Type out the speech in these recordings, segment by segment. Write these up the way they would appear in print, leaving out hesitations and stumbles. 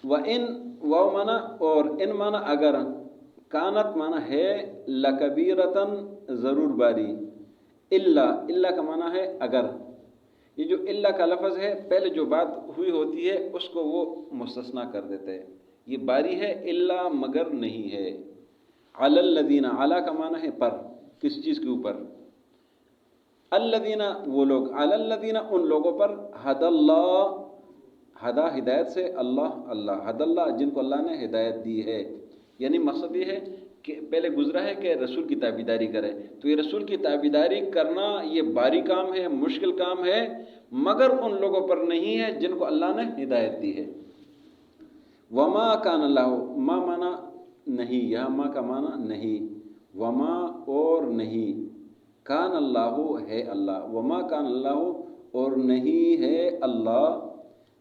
و ان و مانا اور ان مانا اگر کانت مانا ہے لکبیرتن ضرور باری اللہ کا مانا ہے اگر یہ جو اللہ کا لفظ ہے پہلے جو بات ہوئی ہوتی ہے اس کو وہ مستثنا کر دیتے ہیں یہ باری ہے اللہ مگر نہیں ہے علی الذین علی کا مانا ہے پر کس چیز کے اوپر الذین وہ لوگ علی الذین ان لوگوں پر ہد اللہ ہدا ہدایت سے اللہ حد اللہ جن کو اللہ نے ہدایت دی ہے یعنی مقصد یہ ہے کہ پہلے گزرا ہے کہ رسول کی تابعداری کرے تو یہ رسول کی تابعداری کرنا یہ بھاری کام ہے مشکل کام ہے مگر ان لوگوں پر نہیں ہے جن کو اللہ نے ہدایت دی ہے وما کان اللہ ما مانا نہیں یہاں ما کا مانا نہیں وما اور نہیں کان اللہ ہے اللہ وما کان اللہ اور نہیں ہے اللہ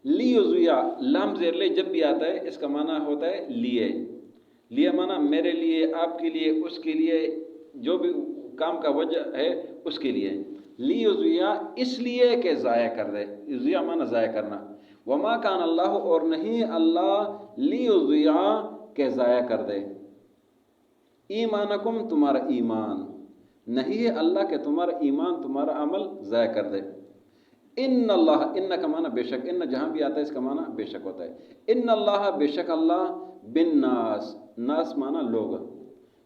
لیضیع لام زیر لے جب بھی آتا ہے اس کا معنی ہوتا ہے لیے معنی میرے لیے آپ کے لیے اس کے لیے جو بھی کام کا وجہ ہے اس کے لیے لیضیع اس لیے کہ ضائع کر دے یضیع معنی ضائع کرنا وما کان اللہ اور نہیں اللہ لیضیع کہ ضائع کر دے ایمانکم تمہارا ایمان نہیں ہے اللہ کہ تمہارا ایمان تمہارا عمل ضائع کر دے ان اللہ ان کا معنی بے شک ان جہاں بھی آتا ہے اس کا معنی بے شک ہوتا ہے ان اللہ بے شک اللہ بالناس ناس معنی لوگ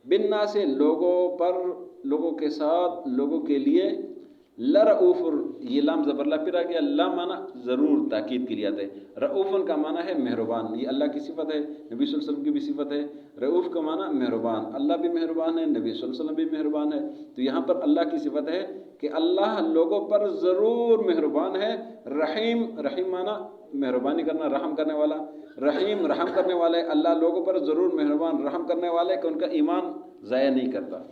بالناس لوگوں پر لوگوں کے ساتھ لوگوں کے لیے لرؤوف یہ لام زبر لا پھر آ گیا لام معنی ضرور تاکید کے لیے آتا ہے رؤوفن کا معنی ہے مہربان یہ اللہ کی صفت ہے نبی صلی اللہ علیہ وسلم کی بھی صفت ہے رؤوف کا معنی مہربان اللہ بھی مہربان ہے نبی صلی اللہ علیہ وسلم بھی مہربان ہے تو یہاں پر اللہ کی صفت ہے کہ اللہ لوگوں پر ضرور مہربان ہے رحیم معنی مہربانی کرنا رحم کرنے والا رحیم رحم کرنے والے اللہ لوگوں پر ضرور مہربان رحم کرنے والے کہ ان کا ایمان ضائع نہیں کرتا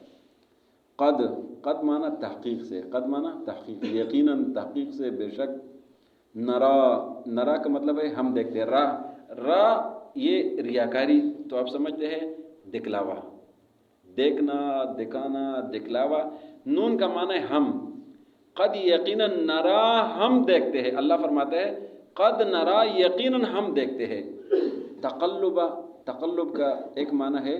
قد معنی تحقیق سے قد معنی تحقیق یقیناً تحقیق سے بے شک نرا کا مطلب ہے ہم دیکھتے ہیں را یہ ریاکاری تو آپ سمجھتے ہیں دکھلاوا دیکھنا دکھانا دکھلاوا نون کا معنی ہے ہم قد یقیناً نرا ہم دیکھتے ہیں اللہ فرماتے ہیں قد نرا یقیناً ہم دیکھتے ہیں تقلب کا ایک معنی ہے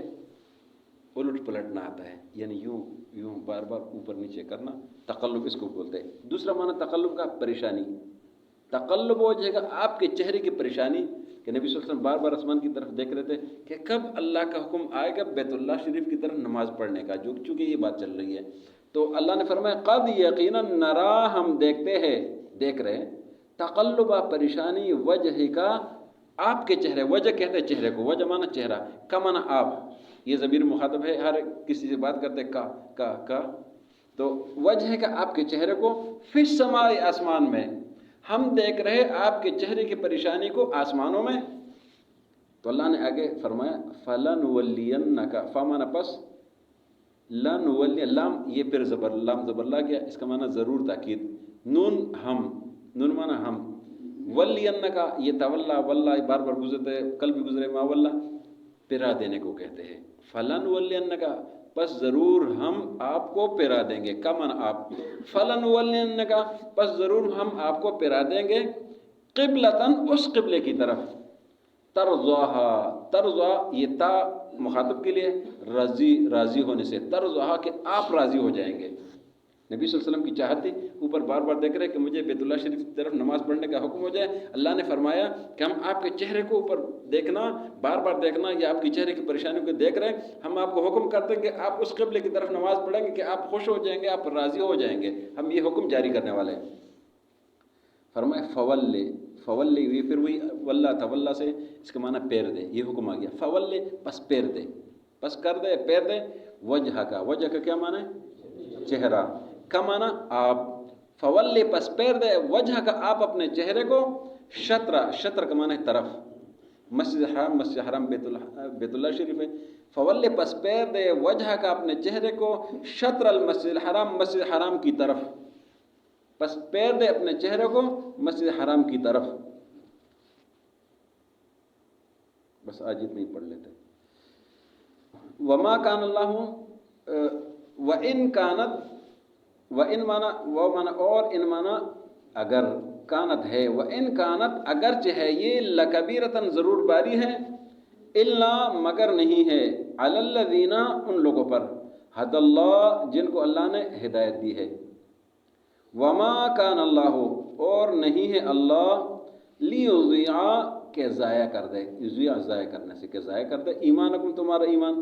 الٹ پلٹنا آتا ہے یعنی یوں بار بار اوپر نیچے کرنا تقلب اس کو بولتے ہیں دوسرا معنی تقلب کا پریشانی تقلب ہو جائے گا آپ کے چہرے کی پریشانی کہ نبی صلی اللہ علیہ وسلم بار بار آسمان کی طرف دیکھ رہے تھے کہ کب اللہ کا حکم آئے گا بیت اللہ شریف کی طرف نماز پڑھنے کا جو چونکہ یہ بات چل رہی ہے تو اللہ نے فرمایا قد یقیناً نرا ہم دیکھتے ہیں دیکھ رہے ہیں تقلبہ پریشانی وجہ کا آپ کے چہرے وجہ کہتے ہیں چہرے کو وجہ مانا چہرہ کا مانا آپ یہ ضمیر مخاطب ہے ہر کسی سے بات کرتے کا تو وجہ ہے کہ آپ کے چہرے کو فی السماء آسمان میں ہم دیکھ رہے آپ کے چہرے کی پریشانی کو آسمانوں میں تو اللہ نے آگے فرمایا فَلَنُوَلِّيَنَّكَ فَمَانَ پس لَنُوَلِّ لام یہ پھر لام زبر لا گیا اس کا معنی ضرور تاکید نون معنی ہم وَلِّيَنَّكَ یہ تولا واللہ بار بار گزرتے کل بھی گزرے ما واللہ پرا دینے کو کہتے ہیں فَلَنُوَلِّيَنَّكَ پس ضرور ہم آپ کو پرا دیں گے کا معنی آپ فَلَنُوَلِّيَنَّكَ پس ضرور ہم آپ کو پرا دیں گے قبلتاً اس قبلے کی طرف ترضا یہ تا مخاطب کے لیے راضی ہونے سے ترضا کہ آپ راضی ہو جائیں گے نبی صلی اللہ علیہ وسلم کی چاہت تھی اوپر بار بار دیکھ رہے کہ مجھے بیت اللہ شریف کی طرف نماز پڑھنے کا حکم ہو جائے اللہ نے فرمایا کہ ہم آپ کے چہرے کو اوپر دیکھنا بار بار دیکھنا یا آپ کی چہرے کی پریشانی کو دیکھ رہے ہیں ہم آپ کو حکم کرتے ہیں کہ آپ اس قبلے کی طرف نماز پڑھیں گے کہ آپ خوش ہو جائیں گے آپ راضی ہو جائیں گے ہم یہ حکم جاری کرنے والے ہیں فرمایا فول یہ پھر وہی واللہ طلّہ سے اس کا معنی پیر دے یہ حکم آ گیا فول پس پیر دے پس کر دے پیر دے وجہ کا کیا معنی ہے چہرہ کا معنی آپ فول پس پیر دے وجہ کا آپ اپنے چہرے کو شطر کا معنی ہے طرف مسجد حرام بیت اللہ شریف ہے فول پس پیر دے وجہ کا اپنے چہرے کو شطر المسجد الحرام مسجد حرام کی طرف پس پیر دے اپنے چہرے کو مسجد حرام کی طرف بس آج اتنی پڑھ لیتے وما کان اللہ وَإِن كانت وَإِن مانا وہ مانا اور ان مانا اگر کانت ہے، و ان کانت اگرچہ ہے یہ، لکبیرتن ضرور باری ہے، الا مگر نہیں ہے، علی الذین ان لوگوں پر، حد اللہ جن کو اللہ نے ہدایت دی ہے، وما کان اللہ اور نہیں ہے اللہ، لیضیع کہ ضائع کر دے، یضیع ضائع کرنے سے کہ ضائع کر دے، ایمانکم تمہارا ایمان،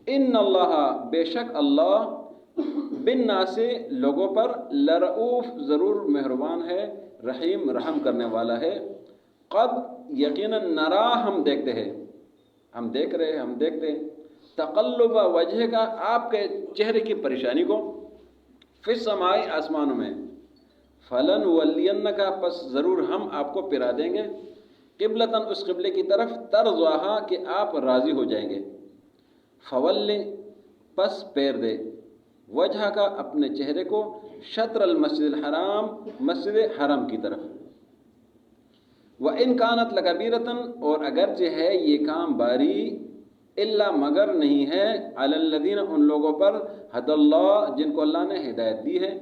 ان اللہ بے شک اللہ، بالناس لوگوں پر، لرؤوف ضرور مہربان ہے، رحیم رحم کرنے والا ہے، قد یقیناً نرا ہم دیکھتے ہیں، ہم دیکھ رہے ہیں، ہم دیکھتے ہیں، تقلب وجہ کا آپ کے چہرے کی پریشانی کو، فی السماء آسمانوں میں، فلن ولینک پس ضرور ہم آپ کو پھرا دیں گے، قبلتاً اس قبلے کی طرف، ترضاہا کہ آپ راضی ہو جائیں گے، فول پس پیر دے، وجہ کا اپنے چہرے کو، شطر المسجد الحرام مسجد حرام کی طرف، وَإِن كَانَتْ لَكَبِيرَةً اور اگرچہ ہے یہ کام باری، الا مگر نہیں ہے، علی الذین ان لوگوں پر، حد اللہ جن کو اللہ نے ہدایت دی ہے،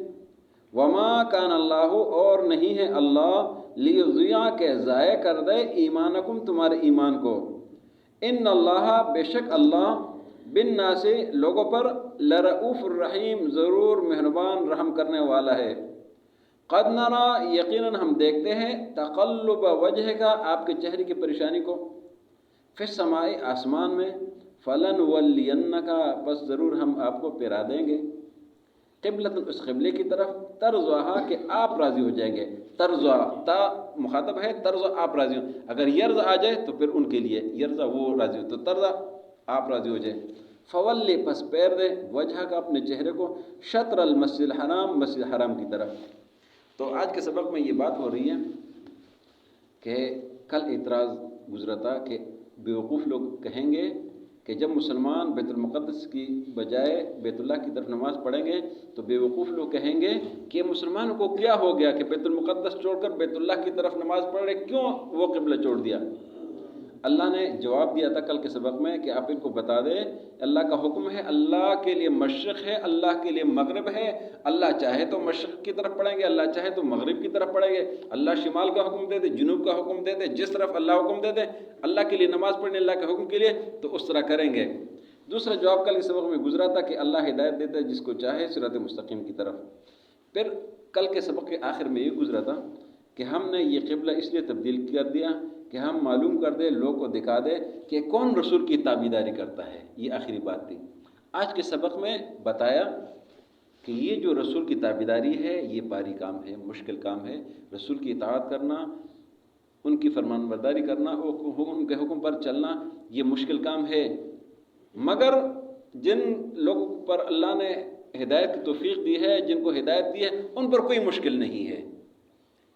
وما کان اللہ اور نہیں ہے اللہ، لیضیع کہ ضائع کر دے، ایمانکم تمہارے ایمان کو، ان اللہ بے شک اللہ، بالناس لوگوں پر، لرؤوف الرحیم ضرور مہربان رحم کرنے والا ہے، قد نرا یقیناً ہم دیکھتے ہیں، تقلب وجہ کا آپ کے چہرے کی پریشانی کو، فی السماء آسمان میں، فلن ولینک پس ضرور ہم آپ کو پھرا دیں گے، قبلۃ اس قبلے کی طرف، ترضاہا کہ آپ راضی ہو جائیں گے، ترضا تا مخاطب ہے، ترضا آپ راضی ہو، اگر یرضا آ جائے تو پھر ان کے لیے، یرضا وہ راضی ہو تو ترضا آپ راضی ہو جائیں، فولی پس پیر دے، وجہ کا اپنے چہرے کو، شطر المسجد الحرام مسجد حرام کی طرف۔ تو آج کے سبق میں یہ بات ہو رہی ہے کہ کل اعتراض گزرا تھا کہ بیوقوف لوگ کہیں گے کہ جب مسلمان بیت المقدس کی بجائے بیت اللہ کی طرف نماز پڑھیں گے تو بیوقوف لوگ کہیں گے کہ مسلمان کو کیا ہو گیا کہ بیت المقدس چھوڑ کر بیت اللہ کی طرف نماز پڑھ رہے، کیوں وہ قبلہ چھوڑ دیا؟ اللہ نے جواب دیا تھا کل کے سبق میں کہ آپ ان کو بتا دیں، اللہ کا حکم ہے، اللہ کے لیے مشرق ہے، اللہ کے لیے مغرب ہے، اللہ چاہے تو مشرق کی طرف پڑھیں گے، اللہ چاہے تو مغرب کی طرف پڑھیں گے، اللہ شمال کا حکم دے دے، جنوب کا حکم دے دے، جس طرف اللہ حکم دے دے اللہ کے لیے نماز پڑھنے، اللہ کے حکم کے لیے، تو اس طرح کریں گے۔ دوسرا جواب کل کے سبق میں گزرا تھا کہ اللہ ہدایت دیتا ہے جس کو چاہے صراط مستقیم کی طرف۔ پھر کل کے سبق کے آخر میں یہ گزرا تھا کہ ہم نے یہ قبلہ اس لیے تبدیل کر دیا کہ ہم معلوم کر دیں، لوگ کو دکھا دیں کہ کون رسول کی تابعداری کرتا ہے، یہ آخری بات تھی۔ آج کے سبق میں بتایا کہ یہ جو رسول کی تابعداری ہے یہ بھاری کام ہے، مشکل کام ہے، رسول کی اطاعت کرنا، ان کی فرمان برداری کرنا، ان کے حکم پر چلنا یہ مشکل کام ہے، مگر جن لوگوں پر اللہ نے ہدایت کی توفیق دی ہے، جن کو ہدایت دی ہے، ان پر کوئی مشکل نہیں ہے،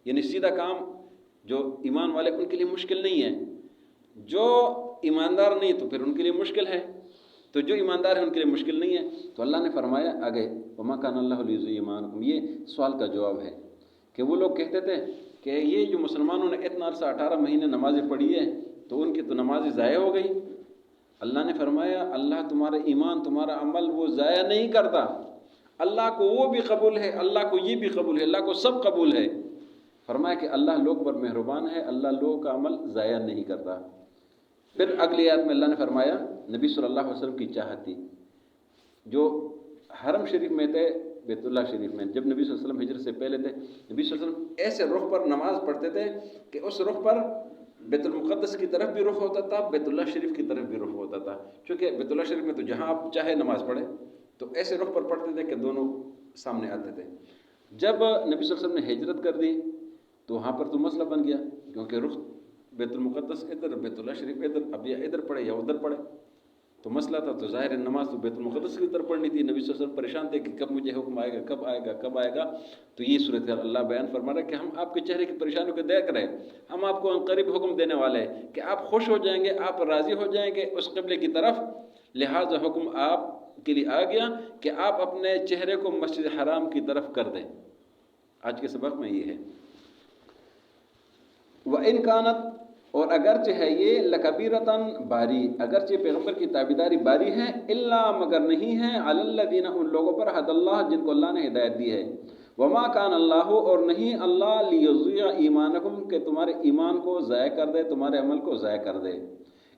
یعنی سیدھا کام جو ایمان والے ان کے لیے مشکل نہیں ہے، جو ایماندار نہیں تو پھر ان کے لیے مشکل ہے، تو جو ایماندار ہے ان کے لیے مشکل نہیں ہے۔ تو اللہ نے فرمایا آگے، وما کان اللہ لیضیع ایمانکم، یہ سوال کا جواب ہے کہ وہ لوگ کہتے تھے کہ یہ جو مسلمانوں نے اتنا عرصہ 18 مہینے نمازیں پڑھی ہے تو ان کی تو نمازیں ضائع ہو گئی۔ اللہ نے فرمایا اللہ تمہارا ایمان، تمہارا عمل وہ ضائع نہیں کرتا، اللہ کو وہ بھی قبول ہے، اللہ کو یہ بھی قبول ہے، اللہ کو سب قبول ہے۔ فرمایا کہ اللہ لوگ پر مہربان ہے، اللہ لوگوں کا عمل ضائع نہیں کرتا۔ پھر اگلی آیت میں اللہ نے فرمایا نبی صلی اللہ علیہ وسلم کی چاہت تھی، جو حرم شریف میں تھے، بیت اللہ شریف میں، جب نبی صلی اللہ علیہ وسلم ہجرت سے پہلے تھے، نبی صلی اللہ علیہ وسلم ایسے رخ پر نماز پڑھتے تھے کہ اس رخ پر بیت المقدس کی طرف بھی رخ ہوتا تھا، بیت اللہ شریف کی طرف بھی رخ ہوتا تھا، چونکہ بیت اللہ شریف میں تو جہاں آپ چاہے نماز پڑھیں، تو ایسے رخ پر پڑھتے تھے کہ دونوں سامنے آتے تھے۔ جب نبی صلی اللہ علیہ وسلم نے ہجرت کر دی تو وہاں پر تو مسئلہ بن گیا، کیونکہ رخ بیت المقدس ادھر، بیت اللہ شریف ادھر، اب یا ادھر پڑھے یا ادھر پڑھے، تو مسئلہ تھا، تو ظاہر نماز تو بیت المقدس کی طرف پڑھنی تھی۔ نبی صلی اللہ علیہ وسلم پریشان تھے کہ کب مجھے حکم آئے گا، کب آئے گا، کب آئے گا۔ تو یہ صورت اللہ بیان فرما رہا ہے کہ ہم آپ کے چہرے کی پریشانیوں کو دیکھ رہے ہیں، ہم آپ کو قریب حکم دینے والے ہیں کہ آپ خوش ہو جائیں گے، آپ راضی ہو جائیں گے اس قبلے کی طرف، لہٰذا حکم آپ کے لیے آ گیا کہ آپ اپنے چہرے کو مسجد حرام کی طرف کر دیں۔ آج کے سبق میں یہ ہے، وَإِن كَانَتْ اور اگرچہ ہے یہ، لَكَبِيرَةً باری، اگرچہ پیغمبر کی تابعداری باری ہے، الا مگر نہیں ہے، علی الذین ان لوگوں پر، حد اللہ جن کو اللہ نے ہدایت دی ہے، وما کان اللہ، اور نہیں اللہ لیضیع ایمانکم کہ تمہارے ایمان کو ضائع کر دے، تمہارے عمل کو ضائع کر دے۔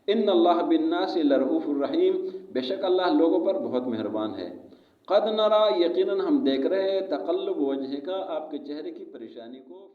ان اللہ بالناس لرؤوف الرحیم، بے شک اللہ لوگوں پر بہت مہربان ہے۔ قد نرا، یقیناً ہم دیکھ رہے ہیں، تقلب وجہ کا، آپ کے چہرے کی پریشانی کو۔